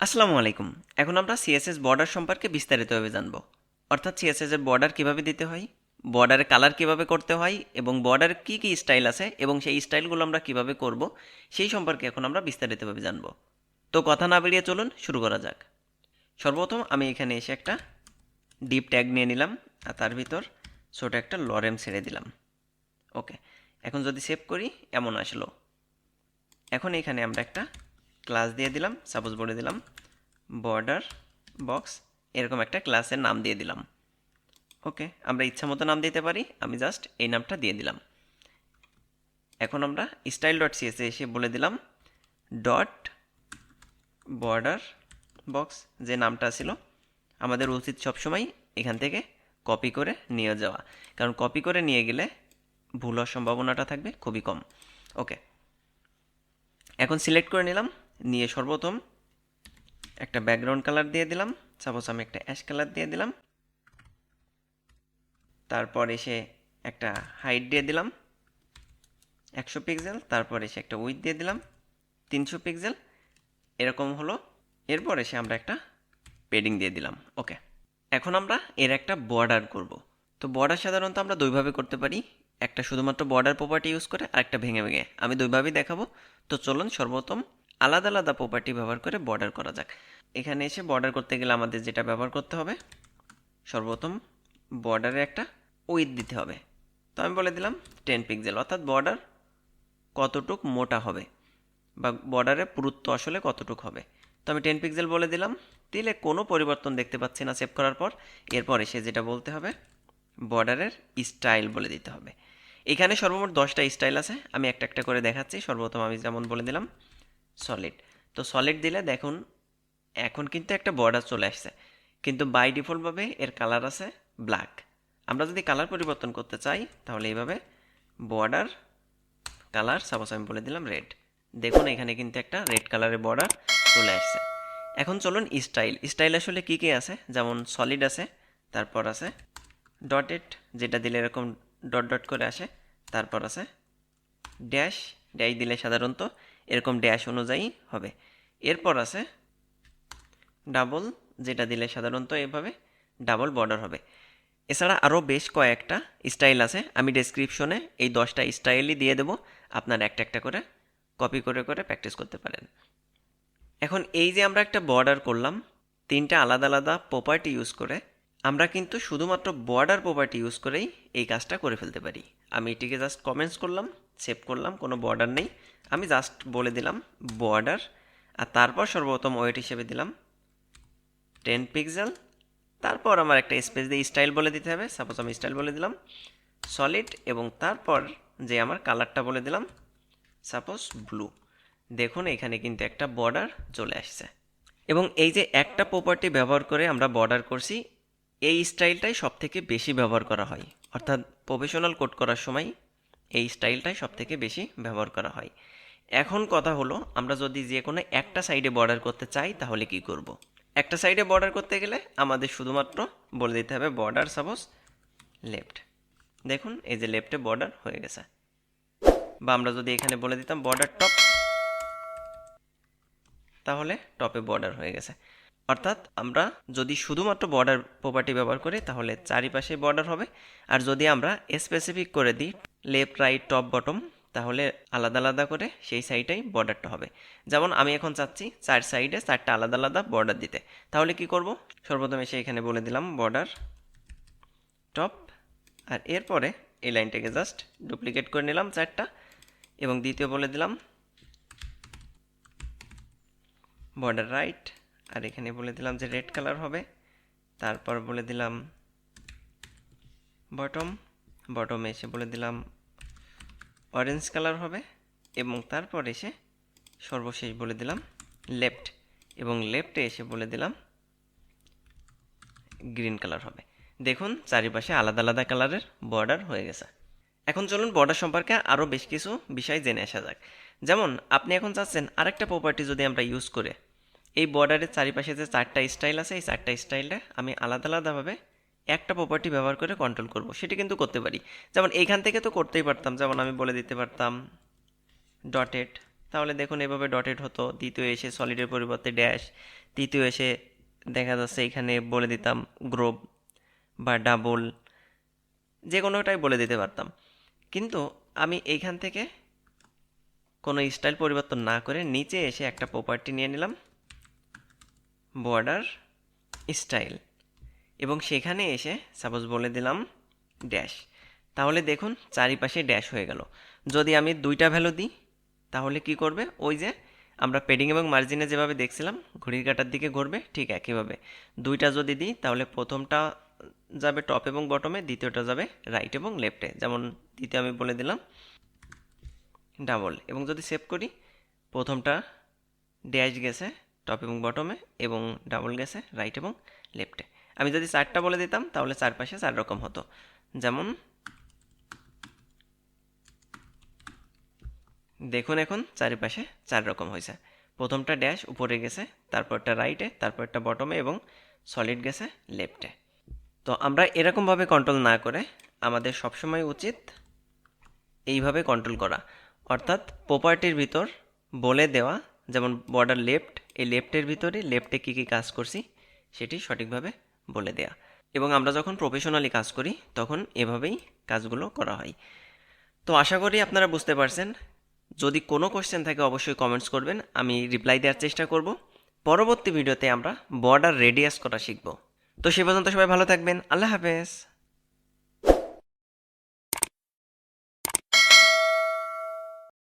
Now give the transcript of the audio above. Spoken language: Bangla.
আসসালামু আলাইকুম। এখন আমরা সিএসএস বর্ডার সম্পর্কে বিস্তারিতভাবে জানব। অর্থাৎ সিএসএস এর বর্ডার কিভাবে দিতে হয়, বর্ডারের কালার কিভাবে করতে হয় এবং বর্ডার কি কি স্টাইল আছে এবং সেই স্টাইলগুলো আমরা কিভাবে করব সেই সম্পর্কে এখন আমরা বিস্তারিতভাবে জানব। তো কথা না বেরিয়ে চলুন শুরু করা যাক। সর্বপ্রথম আমি এখানে এসে একটা ডিপ ট্যাগ নিয়ে নিলাম আর তার ভিতর ছোট একটা লরেম ছেড়ে দিলাম। ওকে, এখন যদি সেভ করি এমন আসলো। এখন এখানে আমরা একটা ক্লাস দিয়ে দিলাম, সাপোজ বলে দিলাম বর্ডার বক্স, এরকম একটা ক্লাসের নাম দিয়ে দিলাম। ওকে, আমরা ইচ্ছা মতো নাম দিতে পারি, আমি জাস্ট এই নামটা দিয়ে দিলাম। এখন আমরা স্টাইল ডট সিএসএ এসে বলে দিলাম ডট বর্ডার বক্স, যে নামটা ছিল আমাদের উচিত সবসময় এখান থেকে কপি করে নিয়ে যাওয়া, কারণ কপি করে নিয়ে গেলে ভুল হওয়ার সম্ভাবনাটা থাকবে খুবই কম। ওকে, এখন সিলেক্ট করে নিলাম, নিয়ে সর্বপ্রথম একটা ব্যাকগ্রাউন্ড কালার দিয়ে দিলাম, সাপোজ আমি একটা অ্যাশ কালার দিয়ে দিলাম। তারপর এসে একটা হাইট দিয়ে দিলাম 100 পিক্সেল, তারপর এসে একটা উইডথ দিয়ে দিলাম 300 পিক্সেল, এরকম হলো। এরপর এসে আমরা একটা পেডিং দিয়ে দিলাম। ওকে, এখন আমরা এর একটা বর্ডার করব। তো বর্ডার সাধারণত আমরা দুইভাবে করতে পারি, একটা শুধুমাত্র বর্ডার প্রপার্টি ইউজ করে আর একটা ভেঙে ভেঙে। আমি দুইভাবেই দেখাবো। তো চলুন সর্বপ্রথম আলাদা আলাদা প্রপার্টি ব্যবহার করে বর্ডার করা যাক। এখানে এসে বর্ডার করতে গেলে আমাদের যেটা ব্যবহার করতে হবে, সর্বপ্রথম বর্ডারে একটা উইডথ দিতে হবে। তো আমি বলে দিলাম 10 পিক্সেল, অর্থাৎ বর্ডার কতটুক মোটা হবে বা বর্ডারের পুরুত্ব আসলে কতটুক হবে। তো আমি 10 পিক্সেল বলে দিলাম, দিলে কোনো পরিবর্তন দেখতে পাচ্ছি না সেভ করার পর। এরপর এসে যেটা বলতে হবে, বর্ডারের স্টাইল বলে দিতে হবে। এখানে সর্বমোট 10টা স্টাইল আছে, আমি একটা একটা করে দেখাচ্ছি। সর্বপ্রথম আমি যেমন বলে দিলাম সলিড। তো সলিড দিলে দেখুন এখন কিন্তু একটা বর্ডার চলে আসছে, কিন্তু বাই ডিফল্টভাবে এর কালার আছে ব্ল্যাক। আমরা যদি কালার পরিবর্তন করতে চাই তাহলে এইভাবে বর্ডার কালার, সাপোজ আমি বলে দিলাম রেড। দেখুন এখানে কিন্তু একটা রেড কালারের বর্ডার চলে আসছে। এখন চলুন স্টাইল। স্টাইল আসলে কী কী আছে, যেমন সলিড আছে, তারপর আছে ডটেড, যেটা দিলে এরকম ডট ডট করে আসে, তারপর আছে ড্যাশ, ড্যাশ দিলে সাধারণত এরকম ড্যাশ অনুযায়ী হবে। এরপর আছে ডাবল, যেটা দিলে সাধারণত এভাবে ডাবল বর্ডার হবে। এছাড়া আরও বেশ কয়েকটা স্টাইল আছে, আমি ডেসক্রিপশনে এই 10টা স্টাইলই দিয়ে দেবো, আপনার একটা একটা করে কপি করে করে প্র্যাকটিস করতে পারেন। এখন এই যে আমরা একটা বর্ডার করলাম 3টা আলাদা আলাদা প্রপার্টি ইউজ করে, আমরা কিন্তু শুধুমাত্র বর্ডার প্রপার্টি ইউজ করেই এই কাজটা করে ফেলতে পারি। আমি এটিকে জাস্ট কমেন্টস করলাম, সেভ করলাম, কোনো বর্ডার নেই, আমি জাস্ট বলে দিলাম বর্ডার, আর তারপর সর্বপ্রথম ওয়েট হিসেবে দিলাম 10 পিক্সেল। তারপর আমার একটা স্পেস দিয়ে স্টাইল বলে দিতে হবে, সাপোজ আমি স্টাইল বলে দিলাম সলিড, এবং তারপর যে আমার কালারটা বলে দিলাম সাপোজ ব্লু। দেখুন এখানে কিন্তু একটা বর্ডার চলে আসছে। এবং এই যে একটা প্রপার্টি ব্যবহার করে আমরা বর্ডার করছি, এই স্টাইলটাই সব থেকে বেশি ব্যবহার করা হয়, অর্থাৎ প্রফেশনাল কোড করার সময় এই স্টাইলটাই সব থেকে বেশি ব্যবহার করা হয়। এখন কথা হলো, আমরা যদি যে কোনো একটা সাইডে বর্ডার করতে চাই তাহলে কি করব। একটা সাইডে বর্ডার করতে গেলে আমাদের শুধুমাত্র বলে দিতে হবে বর্ডার সাপোজ লেফট। দেখুন এই যে লেফটে বর্ডার হয়ে গেছে। বা আমরা যদি এখানে বলে দিতাম বর্ডার টপ, তাহলে টপে বর্ডার হয়ে গেছে। অর্থাৎ আমরা যদি শুধুমাত্র বর্ডার প্রপার্টি ব্যবহার করি তাহলে চারিপাশে বর্ডার হবে, আর যদি আমরা স্পেসিফিক করে দিই লেফট রাইট টপ বটম, তাহলে আলাদা আলাদা করে সেই সাইডেই বর্ডারটা হবে। যেমন আমি এখন চাচ্ছি 4 সাইডে 4টা আলাদা আলাদা বর্ডার দিতে, তাহলে কি করব, সর্বপ্রথম এসে এখানে বলে দিলাম বর্ডার টপ, আর এরপরে এই লাইনটাকে জাস্ট ডুপ্লিকেট করে নিলাম 4টা, এবং দ্বিতীয় বলে দিলাম বর্ডার রাইট, আর এখানে বলে দিলাম যে রেড কালার হবে। তারপর বলে দিলাম বটম, বটমে এসে বলে দিলাম অরেঞ্জ কালার হবে, এবং তারপর এসে সর্বশেষ বলে দিলাম লেফট, এবং লেফটে এসে বলে দিলাম গ্রিন কালার হবে। দেখুন চারিপাশে আলাদা আলাদা কালারের বর্ডার হয়ে গেছে। এখন চলুন বর্ডার সম্পর্কে আরও বেশ কিছু বিষয় জেনে আসা যাক। যেমন আপনি এখন চাচ্ছেন আরেকটা প্রপার্টি যদি আমরা ইউজ করে এই বর্ডারের চারিপাশে যে 4টা স্টাইল আছে, এই 4টা স্টাইলটা আমি আলাদা আলাদাভাবে একটা প্রপার্টি ব্যবহার করে কন্ট্রোল করব, সেটি কিন্তু করতে পারি। যেমন এইখান থেকে তো করতেই পারতাম, যেমন আমি বলে দিতে পারতাম ডটেড, তাহলে দেখুন এভাবে ডটেড হতো। দ্বিতীয় এসে সলিডের পরিবর্তে ড্যাশ, তৃতীয় এসে দেখা যাচ্ছে এখানে বলে দিতাম গ্রুপ বা ডাবল, যে কোনোটাই বলে দিতে পারতাম। কিন্তু আমি এইখান থেকে কোনো স্টাইল পরিবর্তন না করে নিচে এসে একটা প্রপার্টি নিয়ে নিলাম বর্ডার স্টাইল, এবং সেখানে এসে সাপোজ বলে দিলাম ড্যাশ। তাহলে দেখুন চারিপাশে ড্যাশ হয়ে গেল। যদি আমি দুইটা ভ্যালু দিই তাহলে কি করবে, ওই যে আমরা পেডিং এবং মার্জিনে যেভাবে দেখছিলাম ঘড়ির কাঁটার দিকে ঘুরবে, ঠিক একইভাবে দুইটা যদি দিই তাহলে প্রথমটা যাবে টপ এবং বটমে, দ্বিতীয়টা যাবে রাইট এবং লেফটে। যেমন দ্বিতীয় আমি বলে দিলাম ডাবল, এবং যদি সেভ করি প্রথমটা ড্যাশ গেছে টপ এবং বটমে এবং ডাবল গেছে রাইট এবং লেফটে। আমি যদি চারটা বলে দিতাম তাহলে চারপাশে চার রকম হতো। যেমন দেখুন এখন চারিপাশে চার রকম হয়েছে, প্রথমটা ড্যাশ উপরে গেছে, তারপরটা রাইটে, তারপরটা বটমে এবং সলিড গেছে লেফটে। তো আমরা এরকমভাবে কন্ট্রোল না করে আমাদের সবসময় উচিত এইভাবে কন্ট্রোল করা, অর্থাৎ প্রপার্টির ভিতর বলে দেওয়া, যেমন বর্ডার লেফট, এই লেফটের ভিতরে লেফটে কী কী কাজ করছি সেটি সঠিকভাবে বলে দেয়া। এবং আমরা যখন প্রফেশনালি কাজ করি তখন এভাবেই কাজগুলো করা হয়। তো আশা করি আপনারা বুঝতে পারছেন। যদি কোনো কোশ্চেন থাকে অবশ্যই কমেন্টস করবেন, আমি রিপ্লাই দেওয়ার চেষ্টা করব। পরবর্তী ভিডিওতে আমরা বর্ডার রেডিয়াস করা শিখব। তো সে পর্যন্ত সবাই ভালো থাকবেন, আল্লাহ হাফেজ।